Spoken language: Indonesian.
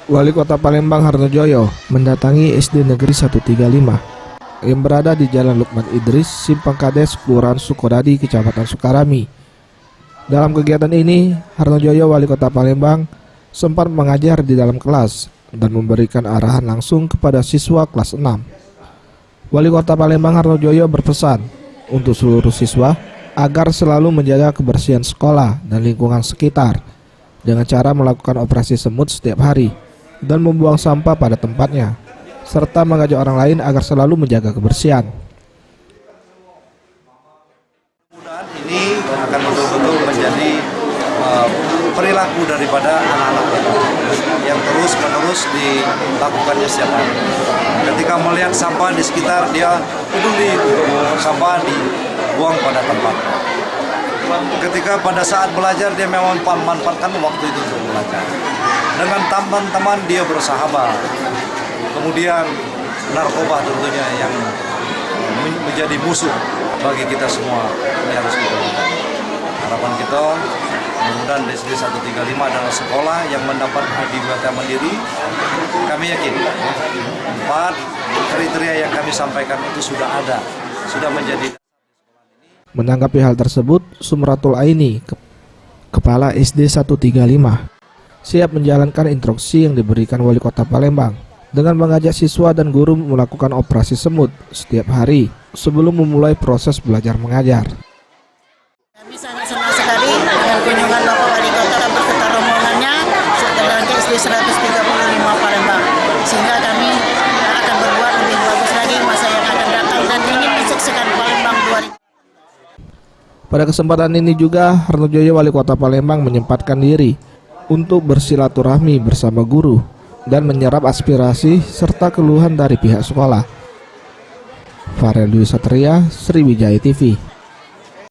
Wali Kota Palembang Hartojoyo mendatangi SD Negeri 135 yang berada di Jalan Lukman Idris, Simpang Kades, Kelurahan Sukodadi, Kecamatan Sukarami. Dalam kegiatan ini, Hartojoyo, Wali Kota Palembang, sempat mengajar di dalam kelas dan memberikan arahan langsung kepada siswa kelas 6. Wali Kota Palembang Hartojoyo berpesan untuk seluruh siswa agar selalu menjaga kebersihan sekolah dan lingkungan sekitar dengan cara melakukan operasi semut setiap hari dan membuang sampah pada tempatnya, serta mengajak orang lain agar selalu menjaga kebersihan. Mudah-mudahan ini akan betul-betul menjadi perilaku daripada anak-anak yang terus-menerus dilakukannya setiap hari. Ketika melihat sampah di sekitar, dia peduli untuk sampah dibuang pada tempatnya. Ketika pada saat belajar dia memang memanfaatkan waktu itu untuk belajar. Dengan teman-teman dia bersahabat. Kemudian narkoba tentunya yang menjadi musuh bagi kita semua. Ini harus kita lakukan. Harapan kita mudah-mudahan SD 135 adalah sekolah yang mendapat adiwata mandiri. Kami yakin 4 kriteria yang kami sampaikan itu sudah ada, sudah menjadi. Menanggapi hal tersebut, Sumratul Aini, Kepala SD 135, siap menjalankan instruksi yang diberikan Wali Kota Palembang dengan mengajak siswa dan guru melakukan operasi semut setiap hari sebelum memulai proses belajar mengajar. Kami sangat senang sekali dengan kunjungan Bapak Wali Kota beserta rombongannya setelah SD 135 Palembang, sehingga kami akan berbuat lebih bagus lagi masa yang akan datang dan ingin mensukseskan Palembang 2000. Pada kesempatan ini juga, Hartojoyo, Wali Kota Palembang, menyempatkan diri untuk bersilaturahmi bersama guru dan menyerap aspirasi serta keluhan dari pihak sekolah. Farel Dwi Satria, Sriwijaya TV.